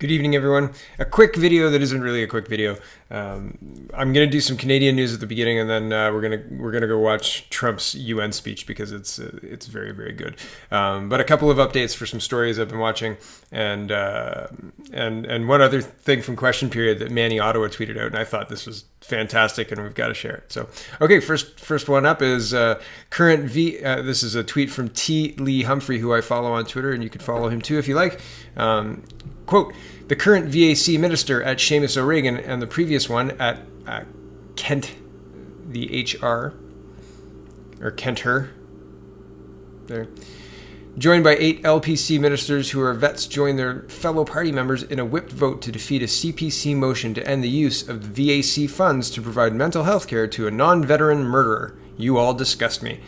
Good evening, everyone. A quick video that isn't really a quick video. I'm gonna do some Canadian news at the beginning, and then we're gonna go watch Trump's UN speech because it's very, very good. But a couple of updates for some stories I've been watching, and one other thing from Question Period that Manny, Ottawa tweeted out, and I thought this was fantastic, and we've got to share it. So, okay, first one up is current this is a tweet from T. Lee Humphrey, who I follow on Twitter, and you could follow him too if you like. Quote, the current VAC minister at Seamus O'Regan and the previous one at Kent, the HR, or Kent-her, there, joined by 8 LPC ministers who are vets, joined their fellow party members in a whipped vote to defeat a CPC motion to end the use of the VAC funds to provide mental health care to a non-veteran murderer. You all disgust me.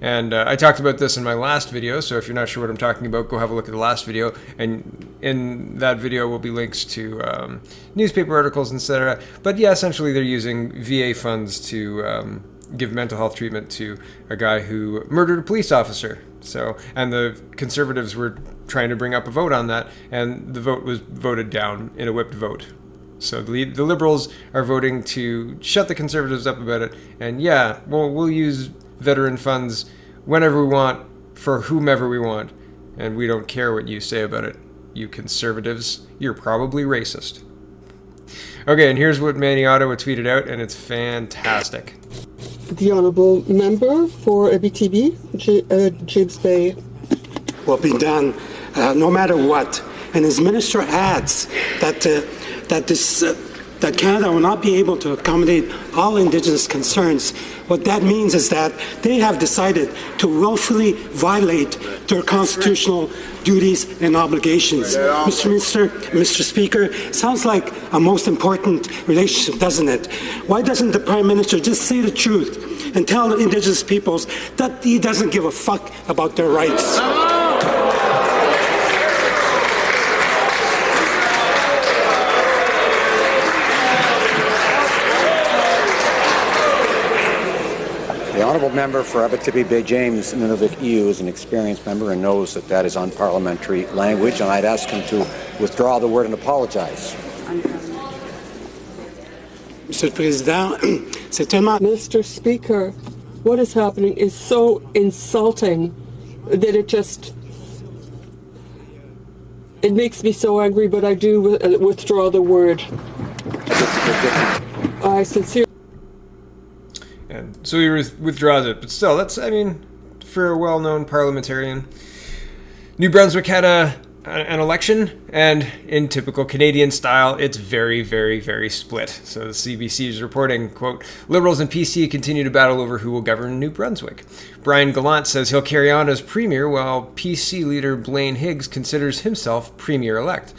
And I talked about this in my last video, so if you're not sure what I'm talking about, go have a look at the last video. And in that video will be links to newspaper articles, etc. But yeah, essentially they're using VA funds to give mental health treatment to a guy who murdered a police officer. So, and the Conservatives were trying to bring up a vote on that, and the vote was voted down in a whipped vote. So the Liberals are voting to shut the Conservatives up about it. And yeah, we'll use veteran funds whenever we want for whomever we want, and we don't care what you say about it. You Conservatives, you're probably racist. Okay, and here's what Manny Ottawa tweeted out, and it's fantastic. The Honourable Member for Abitibi, James Bay. Will be done no matter what. And his minister adds that that Canada will not be able to accommodate all Indigenous concerns. What that means is that they have decided to willfully violate their constitutional duties and obligations. Mr. Minister, Mr. Speaker, sounds like a most important relationship, doesn't it? Why doesn't the Prime Minister just say the truth and tell the Indigenous peoples that he doesn't give a fuck about their rights? The Honourable Member for Abitibi Bay James Nunavut EU is an experienced member and knows that that is unparliamentary language, and I'd ask him to withdraw the word and apologize. Mr. Speaker, what is happening is so insulting that it makes me so angry, but I do withdraw the word. I sincerely. And so he withdraws it, but still, that's, I mean, for a well-known parliamentarian. New Brunswick had an election, and in typical Canadian style, it's very, very, very split. So the CBC is reporting, quote, Liberals and PC continue to battle over who will govern New Brunswick. Brian Gallant says he'll carry on as Premier, while PC leader Blaine Higgs considers himself Premier-elect.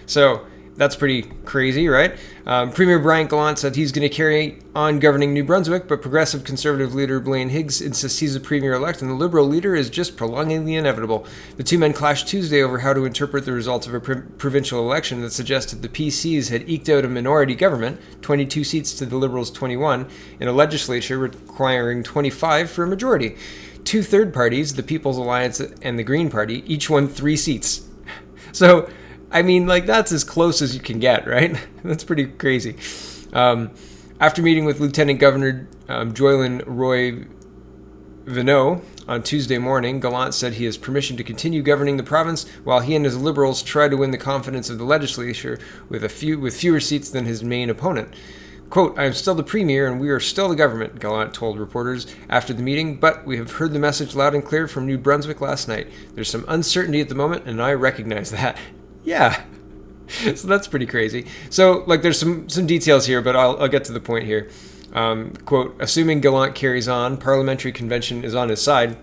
So that's pretty crazy, right? Premier Brian Gallant said he's going to carry on governing New Brunswick, but Progressive Conservative leader Blaine Higgs insists he's a Premier-elect, and the Liberal leader is just prolonging the inevitable. The two men clashed Tuesday over how to interpret the results of a provincial election that suggested the PCs had eked out a minority government, 22 seats to the Liberals' 21, in a legislature requiring 25 for a majority. Two third parties, the People's Alliance and the Green Party, each won 3 seats. So, I mean, like, that's as close as you can get, right? That's pretty crazy. After meeting with Lieutenant Governor Joylyn Roy Venot on Tuesday morning, Gallant said he has permission to continue governing the province while he and his Liberals try to win the confidence of the legislature with fewer seats than his main opponent. Quote, I am still the Premier and we are still the government, Gallant told reporters after the meeting, but we have heard the message loud and clear from New Brunswick last night. There's some uncertainty at the moment, and I recognize that. Yeah, so that's pretty crazy. So, like, there's some details here, but I'll get to the point here. Quote, assuming Gallant carries on, Parliamentary Convention is on his side,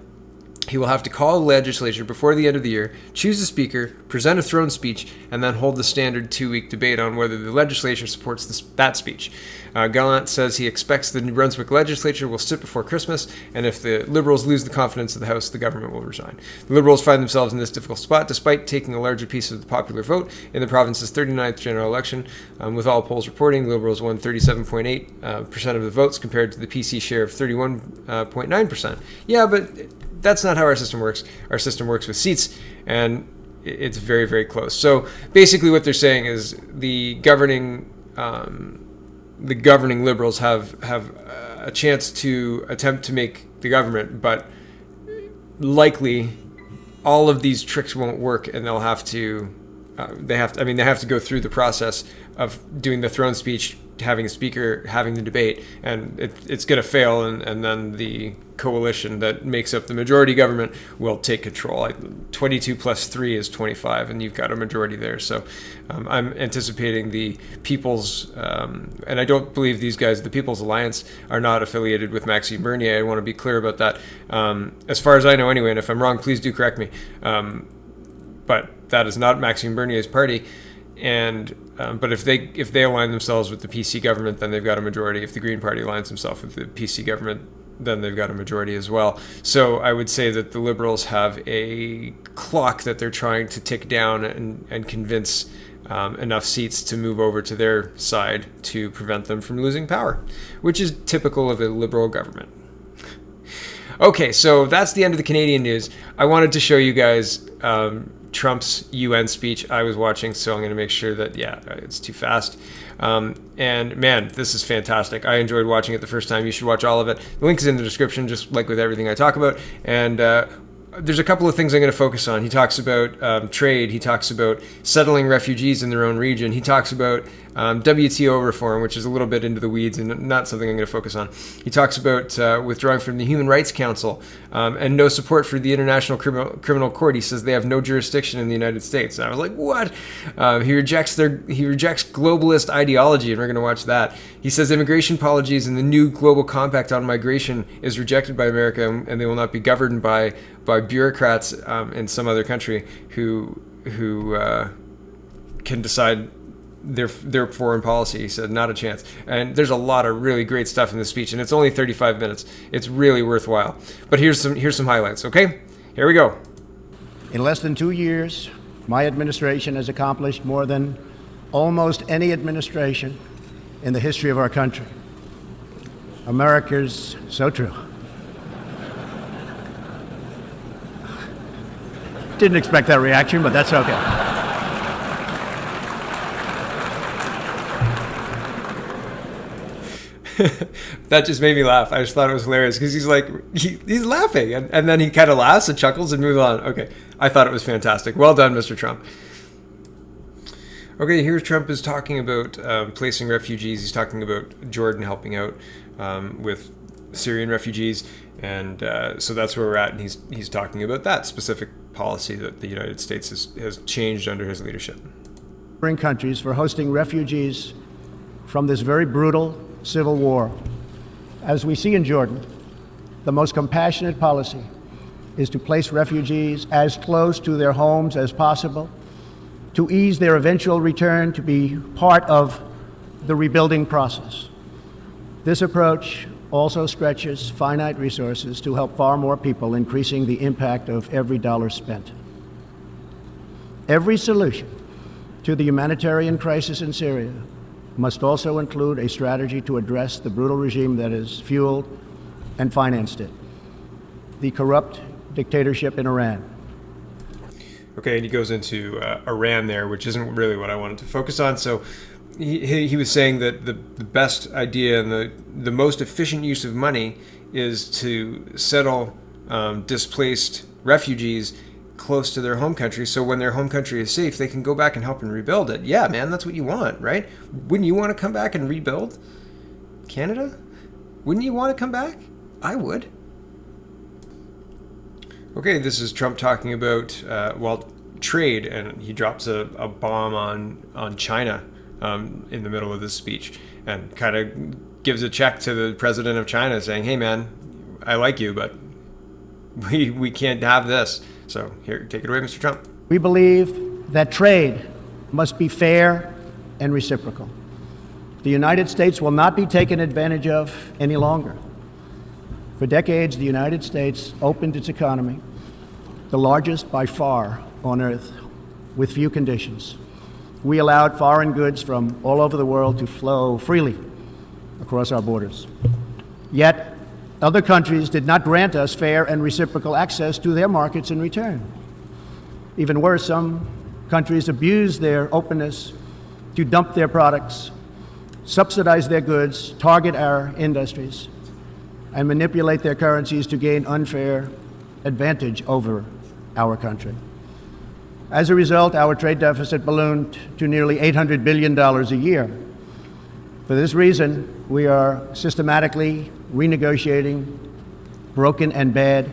he will have to call the legislature before the end of the year, choose a speaker, present a throne speech, and then hold the standard 2-week debate on whether the legislature supports that speech. Gallant says he expects the New Brunswick legislature will sit before Christmas, and if the Liberals lose the confidence of the House, the government will resign. The Liberals find themselves in this difficult spot despite taking a larger piece of the popular vote in the province's 39th general election. With all polls reporting, the Liberals won 37.8% of the votes compared to the PC share of 31.9%. Yeah, but that's not how our system works. Our system works with seats, and it's very, very close. So basically what they're saying is the governing liberals have a chance to attempt to make the government, but likely all of these tricks won't work, and they'll have to they have to go through the process of doing the throne speech, having a speaker, having the debate, and it's going to fail, and then the coalition that makes up the majority government will take control. 22 plus 3 is 25, and you've got a majority there. So I'm anticipating the People's, and I don't believe these guys, the People's Alliance, are not affiliated with Maxime Bernier. I want to be clear about that. As far as I know anyway, and if I'm wrong, please do correct me. But that is not Maxime Bernier's party. And but if they align themselves with the PC government, then they've got a majority. If the Green Party aligns themselves with the PC government, then they've got a majority as well. So I would say that the Liberals have a clock that they're trying to tick down and convince enough seats to move over to their side to prevent them from losing power, which is typical of a Liberal government. Okay, so that's the end of the Canadian news. I wanted to show you guys Trump's UN speech I was watching, so I'm going to make sure that, it's too fast. And man, this is fantastic. I enjoyed watching it the first time. You should watch all of it. The link is in the description, just like with everything I talk about. And there's a couple of things I'm going to focus on. He talks about trade. He talks about settling refugees in their own region. He talks about WTO Reform, which is a little bit into the weeds and not something I'm going to focus on. He talks about withdrawing from the Human Rights Council and no support for the International Criminal Court. He says they have no jurisdiction in the United States. And I was like, what? He rejects globalist ideology, and we're going to watch that. He says immigration policies and the new global compact on migration is rejected by America, and they will not be governed by bureaucrats in some other country who can decide their foreign policy. He said, not a chance. And there's a lot of really great stuff in this speech, and it's only 35 minutes. It's really worthwhile. But here's some highlights, okay? Here we go. In less than 2 years, my administration has accomplished more than almost any administration in the history of our country. America's so true. Didn't expect that reaction, but that's okay. That just made me laugh. I just thought it was hilarious because he's like, he's laughing, and then he kind of laughs and chuckles and moves on. Okay, I thought it was fantastic. Well done, Mr. Trump. Okay, here Trump is talking about placing refugees. He's talking about Jordan helping out with Syrian refugees, and so that's where we're at. And he's talking about that specific policy that the United States has changed under his leadership. Countries for hosting refugees from this very brutal civil war. As we see in Jordan, the most compassionate policy is to place refugees as close to their homes as possible, to ease their eventual return to be part of the rebuilding process. This approach also stretches finite resources to help far more people, increasing the impact of every dollar spent. Every solution to the humanitarian crisis in Syria must also include a strategy to address the brutal regime that has fueled and financed it, the corrupt dictatorship in Iran. Okay, and he goes into Iran there, which isn't really what I wanted to focus on. So he was saying that the best idea and the most efficient use of money is to settle displaced refugees close to their home country, so when their home country is safe, they can go back and help and rebuild it. Yeah, man, that's what you want, right? Wouldn't you want to come back and rebuild Canada? Wouldn't you want to come back? I would. Okay, this is Trump talking about, trade, and he drops a bomb on China in the middle of this speech, and kind of gives a check to the president of China saying, hey, man, I like you, but we can't have this. So here, take it away, Mr. Trump. We believe that trade must be fair and reciprocal. The United States will not be taken advantage of any longer. For decades, the United States opened its economy, the largest by far on Earth, with few conditions. We allowed foreign goods from all over the world to flow freely across our borders. Yet, other countries did not grant us fair and reciprocal access to their markets in return. Even worse, some countries abuse their openness to dump their products, subsidize their goods, target our industries, and manipulate their currencies to gain unfair advantage over our country. As a result, our trade deficit ballooned to nearly $800 billion a year. For this reason, we are systematically renegotiating broken and bad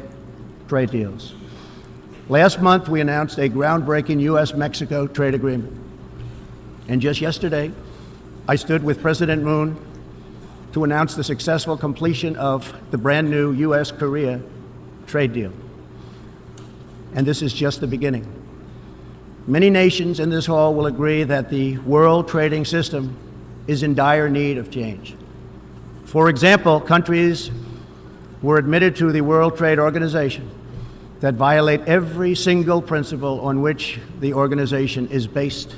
trade deals. Last month, we announced a groundbreaking U.S.-Mexico trade agreement. And just yesterday, I stood with President Moon to announce the successful completion of the brand new U.S.-Korea trade deal. And this is just the beginning. Many nations in this hall will agree that the world trading system is in dire need of change. For example, countries were admitted to the World Trade Organization that violate every single principle on which the organization is based.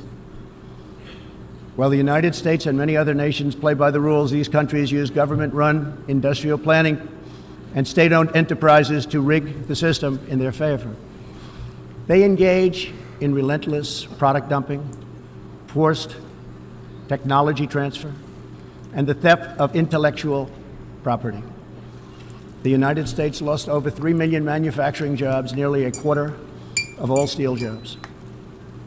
While the United States and many other nations play by the rules, these countries use government-run industrial planning and state-owned enterprises to rig the system in their favor. They engage in relentless product dumping, forced technology transfer, and the theft of intellectual property. The United States lost over 3 million manufacturing jobs, nearly a quarter of all steel jobs,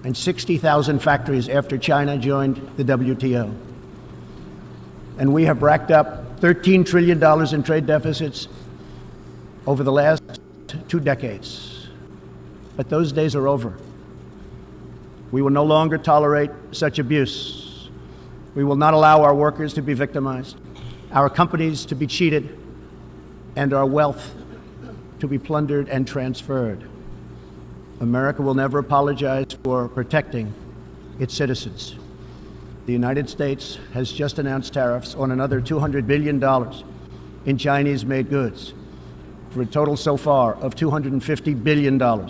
and 60,000 factories after China joined the WTO. And we have racked up $13 trillion in trade deficits over the last 2 decades. But those days are over. We will no longer tolerate such abuse. We will not allow our workers to be victimized, our companies to be cheated, and our wealth to be plundered and transferred. America will never apologize for protecting its citizens. The United States has just announced tariffs on another $200 billion in Chinese-made goods, for a total so far of $250 billion. I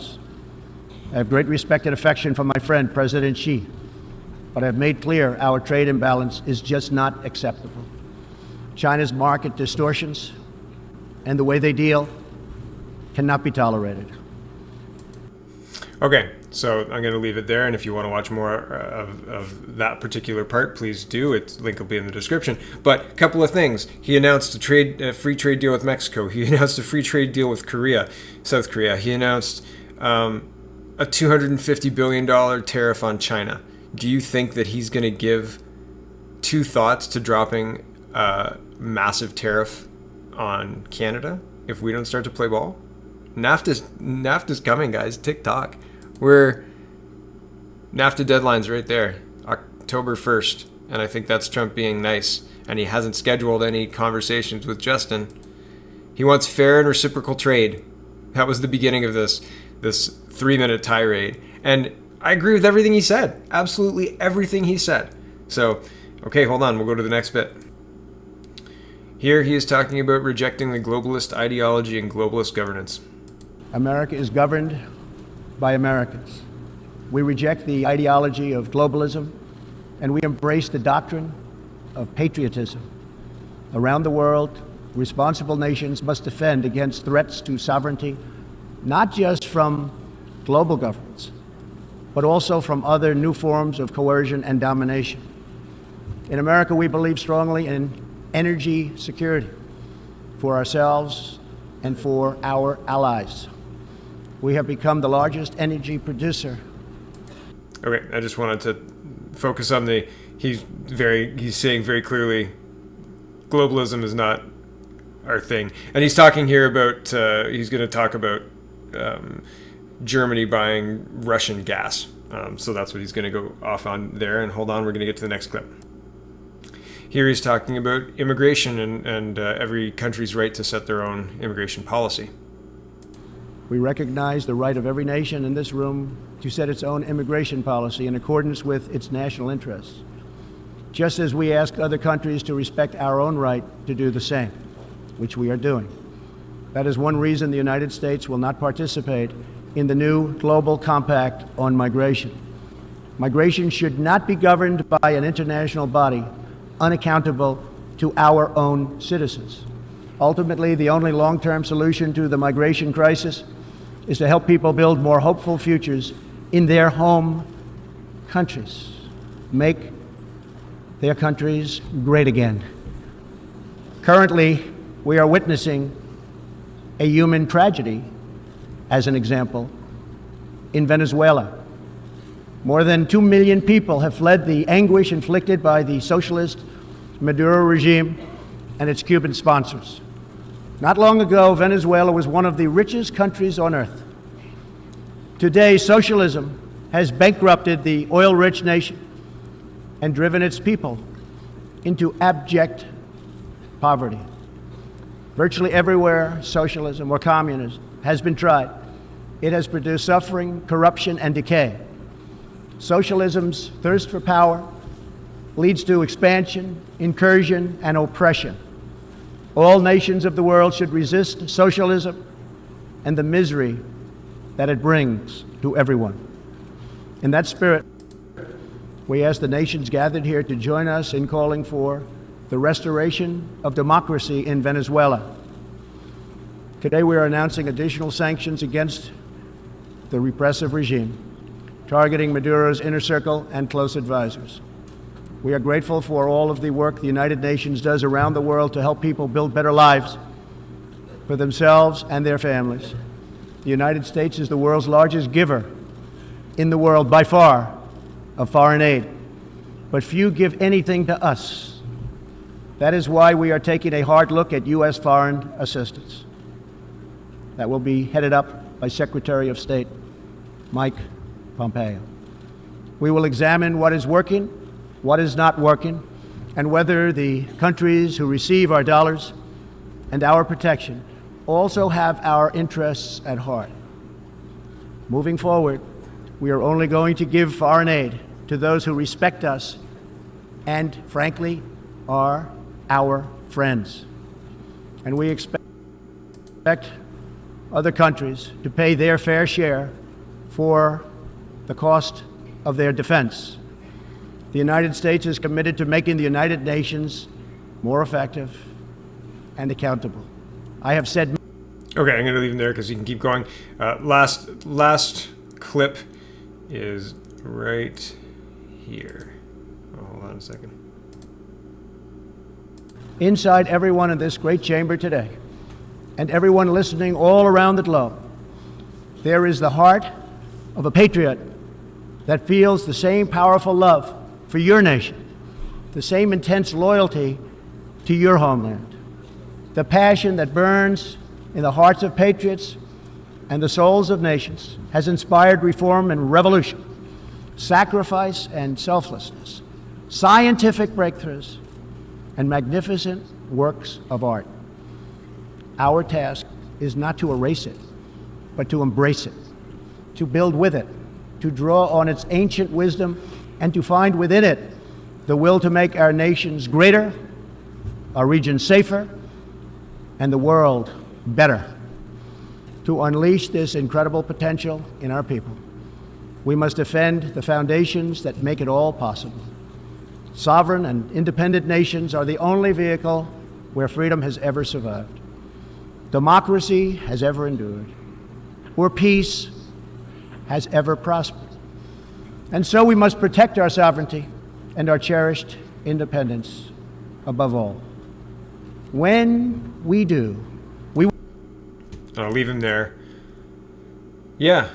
have great respect and affection for my friend, President Xi, but I have made clear our trade imbalance is just not acceptable. China's market distortions and the way they deal cannot be tolerated. Okay, so I'm going to leave it there, and if you want to watch more of that particular part, please do. Its link will be in the description. But a couple of things. He announced a free trade deal with Mexico. He announced a free trade deal with South Korea. He announced a $250 billion tariff on China. Do you think that he's going to give two thoughts to dropping a massive tariff on Canada if we don't start to play ball? NAFTA's coming, guys. TikTok. NAFTA deadline's right there, October 1st. And I think that's Trump being nice. And he hasn't scheduled any conversations with Justin. He wants fair and reciprocal trade. That was the beginning of this 3-minute tirade. And I agree with everything he said. Absolutely everything he said. So, okay, hold on. We'll go to the next bit. Here he is talking about rejecting the globalist ideology and globalist governance. America is governed by Americans. We reject the ideology of globalism, and we embrace the doctrine of patriotism. Around the world, responsible nations must defend against threats to sovereignty, not just from global governments, but also from other new forms of coercion and domination. In America, we believe strongly in energy security for ourselves and for our allies. We have become the largest energy producer. Okay, I just wanted to focus on he's saying very clearly, globalism is not our thing. And he's talking here about, he's going to talk about Germany buying Russian gas. So that's what he's going to go off on there. And hold on, we're going to get to the next clip. Here he's talking about immigration and every country's right to set their own immigration policy. We recognize the right of every nation in this room to set its own immigration policy in accordance with its national interests, just as we ask other countries to respect our own right to do the same, which we are doing. That is one reason the United States will not participate in the new global compact on migration. Migration should not be governed by an international body unaccountable to our own citizens. Ultimately, the only long-term solution to the migration crisis is to help people build more hopeful futures in their home countries. Make their countries great again. Currently, we are witnessing a human tragedy, as an example, in Venezuela. More than 2 million people have fled the anguish inflicted by the socialist Maduro regime and its Cuban sponsors. Not long ago, Venezuela was one of the richest countries on earth. Today, socialism has bankrupted the oil-rich nation and driven its people into abject poverty. Virtually everywhere socialism or communism has been tried, it has produced suffering, corruption, and decay. Socialism's thirst for power leads to expansion, incursion, and oppression. All nations of the world should resist socialism and the misery that it brings to everyone. In that spirit, we ask the nations gathered here to join us in calling for the restoration of democracy in Venezuela. Today we are announcing additional sanctions against the repressive regime, targeting Maduro's inner circle and close advisors. We are grateful for all of the work the United Nations does around the world to help people build better lives for themselves and their families. The United States is the world's largest giver in the world by far of foreign aid, but few give anything to us. That is why we are taking a hard look at U.S. foreign assistance. That will be headed up by Secretary of State Mike Pompeo. We will examine what is working, what is not working, and whether the countries who receive our dollars and our protection also have our interests at heart. Moving forward, we are only going to give foreign aid to those who respect us and, frankly, are our friends. And we expect other countries to pay their fair share for the cost of their defense. The United States is committed to making the United Nations more effective and accountable. I have said... Okay, I'm going to leave him there because you can keep going. Last clip is right here. Oh, hold on a second. Inside everyone in this great chamber today, and everyone listening all around the globe, there is the heart of a patriot that feels the same powerful love for your nation, the same intense loyalty to your homeland. The passion that burns in the hearts of patriots and the souls of nations has inspired reform and revolution, sacrifice and selflessness, scientific breakthroughs, and magnificent works of art. Our task is not to erase it, but to embrace it, to build with it, to draw on its ancient wisdom, and to find within it the will to make our nations greater, our region safer, and the world better. To unleash this incredible potential in our people, we must defend the foundations that make it all possible. Sovereign and independent nations are the only vehicle where freedom has ever survived, democracy has ever endured, where peace has ever prospered. And so we must protect our sovereignty and our cherished independence above all. When we do, I'll leave him there. Yeah.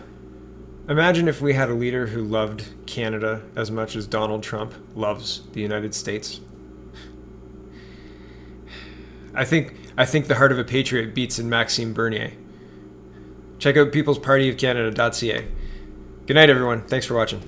Imagine if we had a leader who loved Canada as much as Donald Trump loves the United States. I think the heart of a patriot beats in Maxime Bernier. Check out peoplespartyofcanada.ca. Good night, everyone. Thanks for watching.